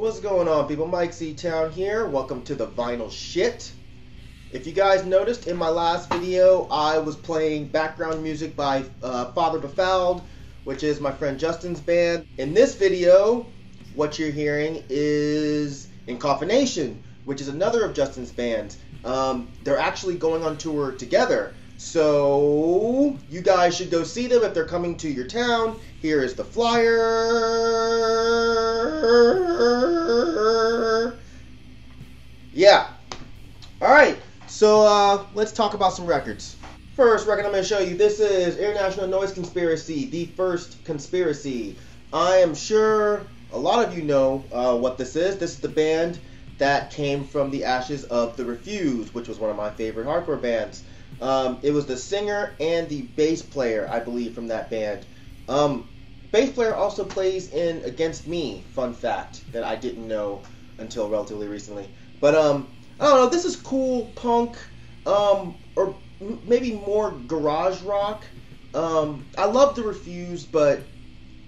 What's going on, people? Mike C Town here. Welcome to the Vinyl Shit. If you guys noticed in my last video, I was playing background music by Father Befouled, which is my friend Justin's band. In this video, what you're hearing is Incoffination, which is another of Justin's bands. They're actually going on tour together. So, you guys should go see them if they're coming to your town. Here is the flyer. Yeah. Alright, so let's talk about some records. First record I'm going to show you, this is International Noise Conspiracy, The First Conspiracy. I am sure a lot of you know what this is. This is the band that came from the ashes of The Refused, which was one of my favorite hardcore bands. It was the singer and the bass player, I believe, from that band. Bass player also plays in Against Me, fun fact, that I didn't know until relatively recently. But, I don't know, this is cool punk, or maybe more garage rock. I love The Refused, but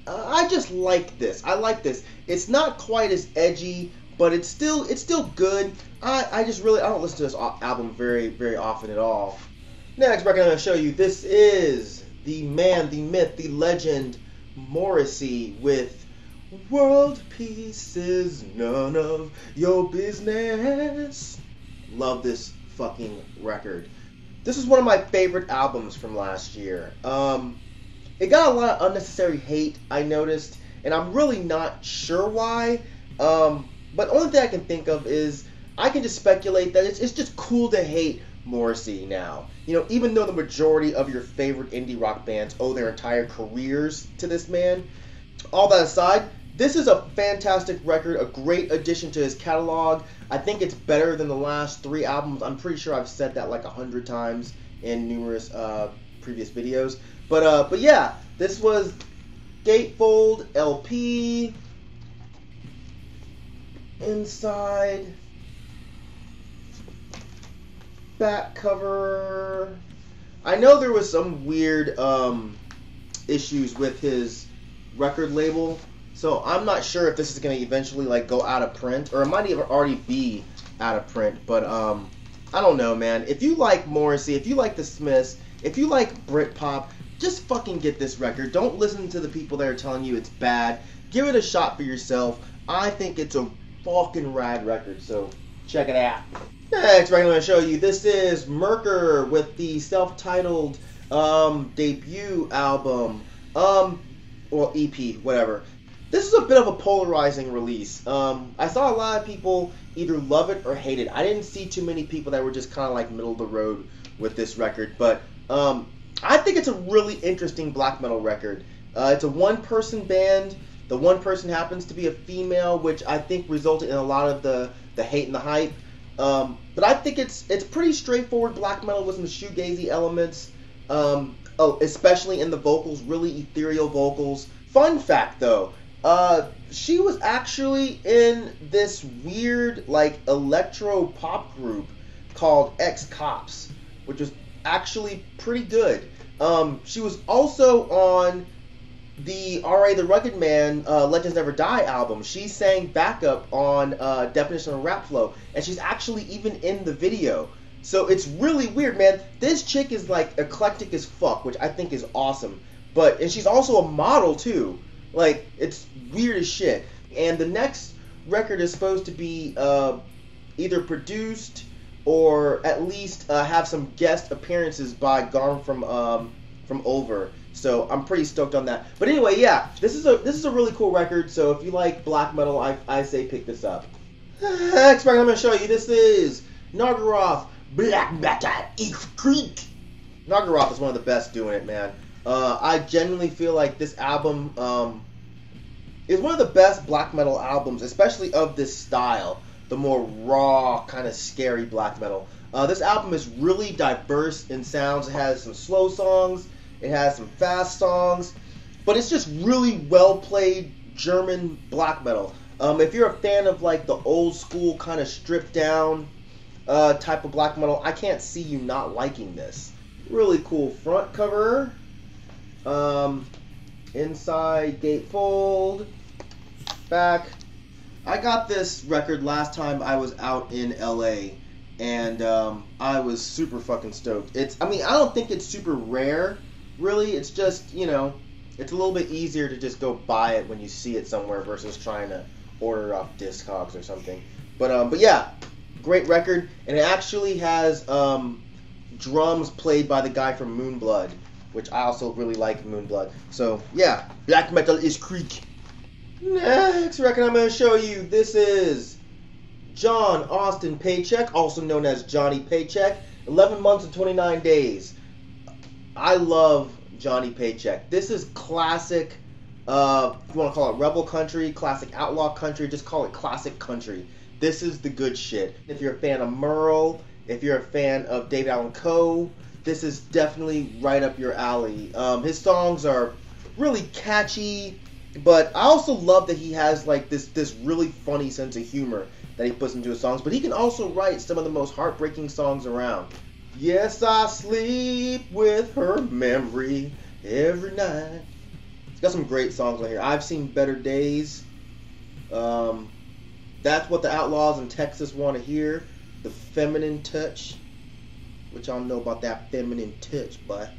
I just like this. I like this. It's not quite as edgy, but it's still good. I don't listen to this album very, very often at all. Next record I'm going to show you, this is the man, the myth, the legend, Morrissey with World Peace is None of Your Business. Love this fucking record. This is one of my favorite albums from last year. It got a lot of unnecessary hate, I noticed, and I'm really not sure why. But the only thing I can think of is I can just speculate that it's just cool to hate Morrissey now. You know, even though the majority of your favorite indie rock bands owe their entire careers to this man. All that aside, this is a fantastic record, a great addition to his catalog. I think it's better than the last 3 albums. I'm pretty sure I've said that like 100 times in numerous previous videos. But yeah, this was Gatefold LP. Inside, back cover. I know there was some weird issues with his record label, so I'm not sure if this is going to eventually like go out of print, or it might even already be out of print. But I don't know, man. If you like Morrissey, if you like the Smiths, if you like Britpop, just fucking get this record. Don't listen to the people that are telling you it's bad. Give it a shot for yourself. I think it's a fucking rad record, so check it out. Next record I'm going to show you, this is Myrkur with the self-titled debut album, well, EP, whatever. This is a bit of a polarizing release. I saw a lot of people either love it or hate it. I didn't see too many people that were just kind of like middle of the road with this record, but I think it's a really interesting black metal record. It's a one-person band. The one person happens to be a female, which I think resulted in a lot of the hate and the hype. But I think it's pretty straightforward black metal with some shoegazy elements, especially in the vocals, really ethereal vocals. Fun fact though, she was actually in this weird like electro pop group called Ex-Cops, which was actually pretty good. She was also on the R.A. the Rugged Man Legends Never Die album. She sang backup on Definition of Rap Flow, and she's actually even in the video. So it's really weird, man. This chick is like eclectic as fuck, which I think is awesome. And she's also a model too. Like, it's weird as shit. And the next record is supposed to be either produced or at least have some guest appearances by Garm from Over. So I'm pretty stoked on that. But anyway, yeah, this is a really cool record. So if you like black metal, I say pick this up. Next record I'm going to show you, this is Nargaroth, Black Metal X Krieg. Nargaroth is one of the best doing it, man. I genuinely feel like this album is one of the best black metal albums, especially of this style, the more raw, kind of scary black metal. This album is really diverse in sounds. It has some slow songs. It has some fast songs, but it's just really well played German black metal. If you're a fan of like the old school kind of stripped down type of black metal, I can't see you not liking this. Really cool front cover. Inside gatefold, back. I got this record last time I was out in LA, and I was super fucking stoked. I don't think it's super rare, really. It's just, it's a little bit easier to just go buy it when you see it somewhere versus trying to order it off Discogs or something. But yeah, great record, and it actually has drums played by the guy from Moonblood, which I also really like Moonblood. So yeah, black metal is Krieg. Next record I'm going to show you, this is John Austin Paycheck, also known as Johnny Paycheck, 11 months and 29 days. I love Johnny Paycheck. This is classic, if you want to call it rebel country, classic outlaw country, just call it classic country. This is the good shit. If you're a fan of Merle, if you're a fan of David Allan Coe, this is definitely right up your alley. His songs are really catchy, but I also love that he has like this really funny sense of humor that he puts into his songs. But he can also write some of the most heartbreaking songs around. Yes, I sleep with her memory every night. He's got some great songs on here. I've Seen Better Days. That's What the Outlaws in Texas Want to Hear. The Feminine Touch. Which y'all know about that feminine touch, but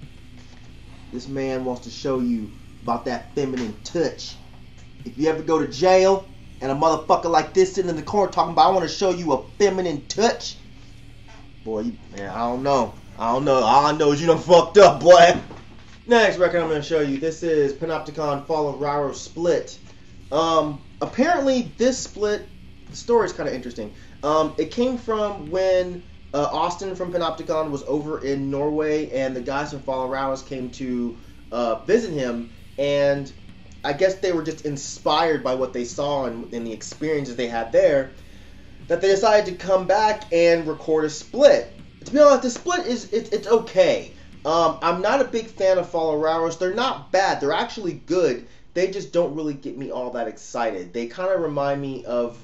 this man wants to show you about that feminine touch. If you ever go to jail and a motherfucker like this sitting in the corner talking about, I want to show you a feminine touch. Boy, man, I don't know. All I know is you done fucked up, boy. Next record I'm going to show you. This is Panopticon Fall of Rauros Split. Apparently this split, the story is kind of interesting. It came from when Austin from Panopticon was over in Norway, and the guys from Fall of Rauros came to visit him, and I guess they were just inspired by what they saw and the experiences they had there, that they decided to come back and record a split. To be honest, the split it's okay. I'm not a big fan of Fall of Rauros. They're not bad. They're actually good. They just don't really get me all that excited. They kind of remind me of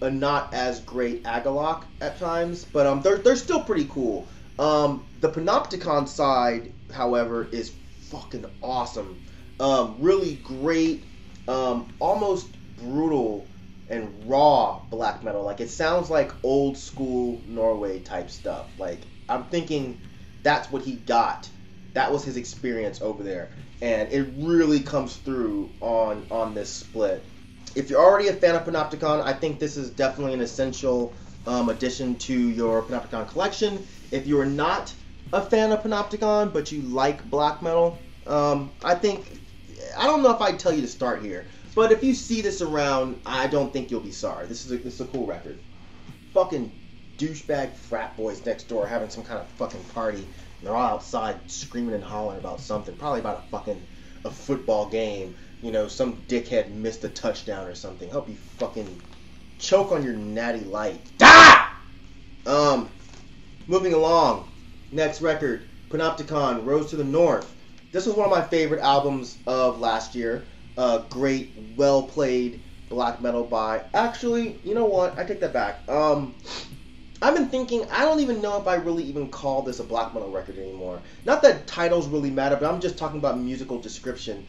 a not as great Agalok at times, but they're still pretty cool. The Panopticon side, however, is fucking awesome. Really great, almost brutal and raw black metal. Like, it sounds like old school Norway type stuff. Like, I'm thinking that's what he got. That was his experience over there, and it really comes through on this split. If you're already a fan of Panopticon, I think this is definitely an essential addition to your Panopticon collection. If you're not a fan of Panopticon, but you like black metal, I don't know if I'd tell you to start here, but if you see this around, I don't think you'll be sorry. This is a cool record. Fucking douchebag frat boys next door having some kind of fucking party, and they're all outside screaming and hollering about something, probably about a football game. You know, some dickhead missed a touchdown or something. Hope you fucking choke on your natty light. Ah! Moving along. Next record, Panopticon, Rose to the North. This was one of my favorite albums of last year. Great, well-played black metal by... Actually, you know what? I take that back. I've been thinking, I don't even know if I really even call this a black metal record anymore. Not that titles really matter, but I'm just talking about musical description.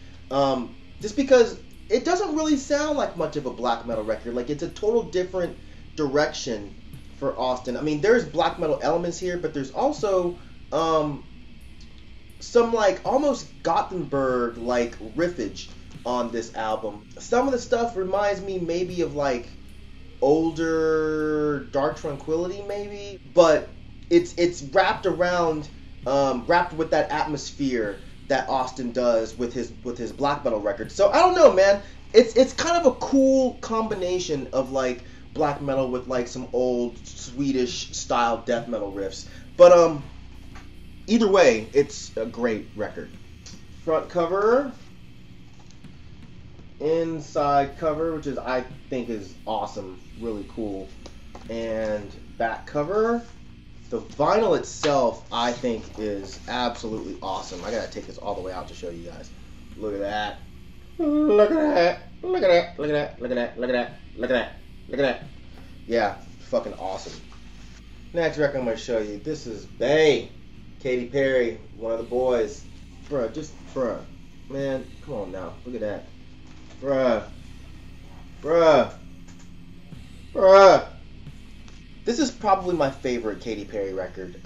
Just because it doesn't really sound like much of a black metal record. Like, it's a total different direction for Austin. I mean, there's black metal elements here, but there's also some like almost Gothenburg like riffage on this album. Some of the stuff reminds me maybe of like older Dark Tranquillity maybe, but it's wrapped around wrapped with that atmosphere that Austin does with his black metal records. So I don't know, man. It's kind of a cool combination of like black metal with like some old Swedish style death metal riffs. But either way, it's a great record. Front cover, inside cover, which is I think is awesome, really cool, and back cover. The vinyl itself, I think, is absolutely awesome. I gotta take this all the way out to show you guys. Look at that. Look at that. Look at that. Look at that. Look at that. Look at that. Look at that. Look at that. Yeah, fucking awesome. Next record I'm gonna show you. This is Bay. Katy Perry, one of the boys. Bruh, man, come on now. Look at that. Bruh. Bruh. Bruh. This is probably my favorite Katy Perry record.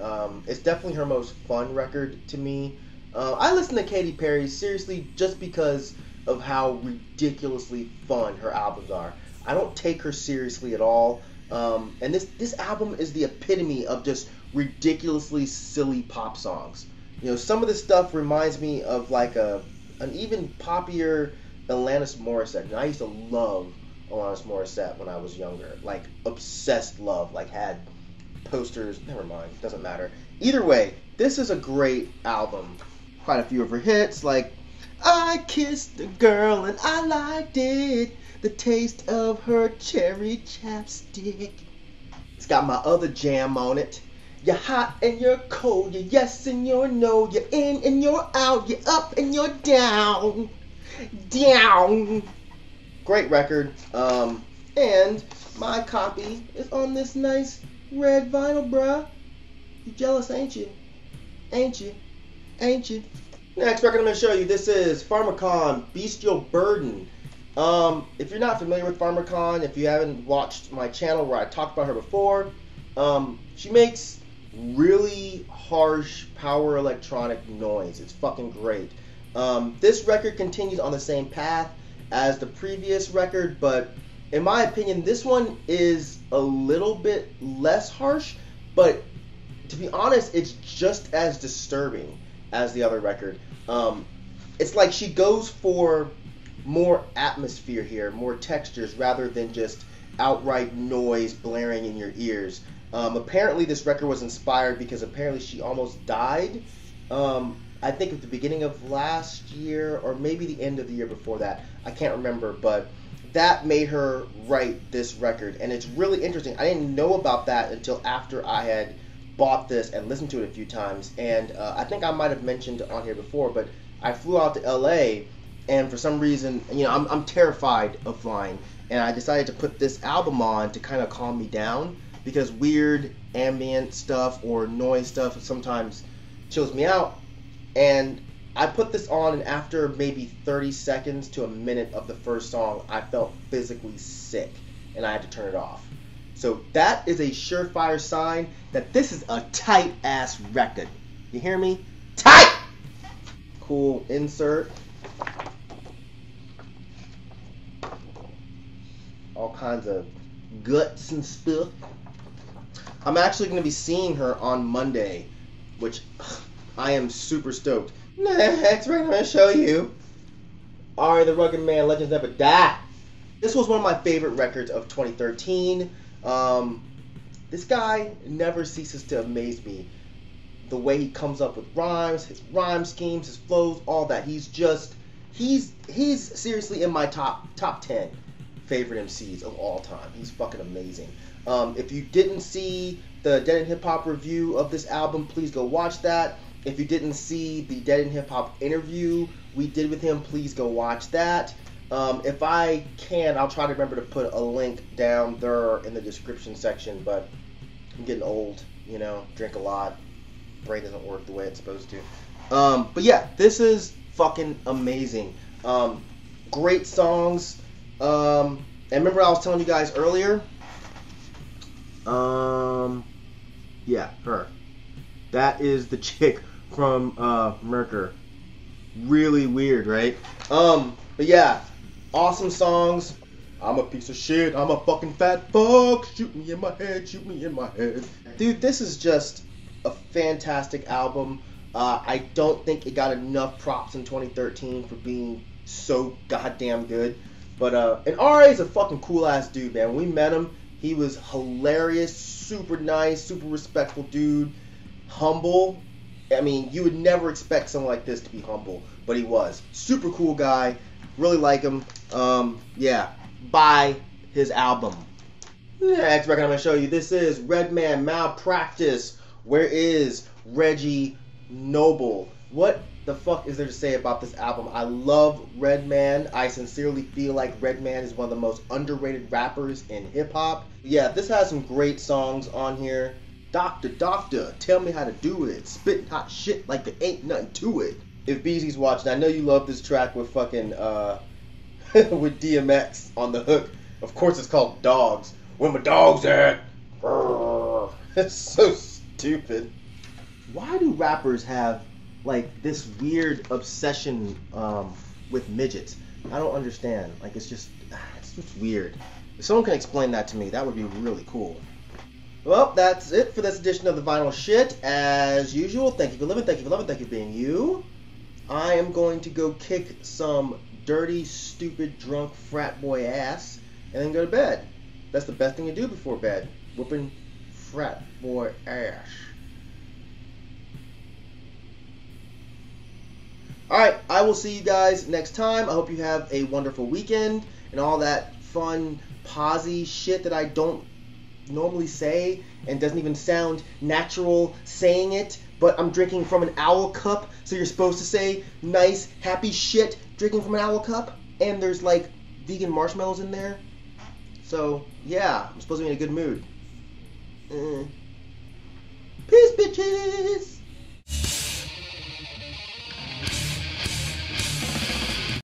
It's definitely her most fun record to me. I listen to Katy Perry seriously just because of how ridiculously fun her albums are. I don't take her seriously at all. And this album is the epitome of just ridiculously silly pop songs. You know, some of this stuff reminds me of like an even poppier Alanis Morissette. And I used to love Alanis Morissette when I was younger. Like, obsessed love. Like, had posters. Never mind. Doesn't matter. Either way, this is a great album. Quite a few of her hits, like I Kissed a Girl and I Liked It. The taste of her cherry chapstick. It's got my other jam on it. You're hot and you're cold. You're yes and you're no. You're in and you're out. You're up and you're down. Down. Great record. And my copy is on this nice red vinyl, bruh. You jealous, ain't you? Ain't you? Ain't you? Next record I'm going to show you. This is Pharmakon, Bestial Burden. If you're not familiar with Pharmacon, if you haven't watched my channel where I talked about her before, she makes really harsh power electronic noise. It's fucking great. This record continues on the same path as the previous record, but in my opinion, this one is a little bit less harsh, but to be honest, it's just as disturbing as the other record. It's like she goes for more atmosphere here, more textures, rather than just outright noise blaring in your ears. Apparently this record was inspired because apparently she almost died, I think at the beginning of last year, or maybe the end of the year before that. I can't remember, but that made her write this record, and it's really interesting. I didn't know about that until after I had bought this and listened to it a few times, and I think I might have mentioned on here before, but I flew out to LA, and for some reason, you know, I'm terrified of flying, and I decided to put this album on to kind of calm me down, because weird ambient stuff or noise stuff sometimes chills me out. And I put this on, and after maybe 30 seconds to a minute of the first song, I felt physically sick, and I had to turn it off. So that is a surefire sign that this is a tight-ass record. You hear me? Tight! Cool insert. All kinds of guts and stuff. I'm actually going to be seeing her on Monday, which I am super stoked. Next, we're going to show you Ari the Rugged Man, Legends Never Die. This was one of my favorite records of 2013. This guy never ceases to amaze me. The way he comes up with rhymes, his rhyme schemes, his flows, all that. He's seriously in my top 10 favorite MCs of all time. He's fucking amazing. If you didn't see the Dead in Hip Hop review of this album, please go watch that. If you didn't see the Dead in Hip Hop interview we did with him, please go watch that. If I can, I'll try to remember to put a link down there in the description section, but I'm getting old, you know, drink a lot, brain doesn't work the way it's supposed to. But yeah, this is fucking amazing. Great songs. And remember I was telling you guys earlier, yeah, her. That is the chick from Myrkur. Really weird, right? But yeah, awesome songs. I'm a piece of shit. I'm a fucking fat fuck. Shoot me in my head. Shoot me in my head. Dude, this is just a fantastic album. I don't think it got enough props in 2013 for being so goddamn good. But and RA is a fucking cool ass dude, man. When we met him, he was hilarious, super nice, super respectful dude, humble. I mean, you would never expect someone like this to be humble, but he was. Super cool guy. Really like him. Yeah, buy his album. Next record I'm going to show you. This is Redman, Malpractice. Where is Reggie Noble? What the fuck is there to say about this album? I love Redman. I sincerely feel like Redman is one of the most underrated rappers in hip-hop. Yeah, this has some great songs on here. Doctor, tell me how to do it. Spitting hot shit like there ain't nothing to it. If BZ's watching, I know you love this track with fucking, with DMX on the hook. Of course it's called dogs. Where my dogs at? Brrr. It's so stupid. Why do rappers have like this weird obsession with midgets? I don't understand. Like it's just weird. If someone can explain that to me, that would be really cool. Well, that's it for this edition of the Vinyl Shit. As usual, thank you for living, thank you for loving, thank you for being you. I am going to go kick some dirty, stupid, drunk frat boy ass and then go to bed. That's the best thing to do before bed. Whooping frat boy ass. Alright, I will see you guys next time. I hope you have a wonderful weekend and all that fun, posy shit that I don't normally say and doesn't even sound natural saying it, but I'm drinking from an owl cup, so you're supposed to say nice, happy shit drinking from an owl cup, and there's like vegan marshmallows in there. So, yeah, I'm supposed to be in a good mood. Peace, bitches!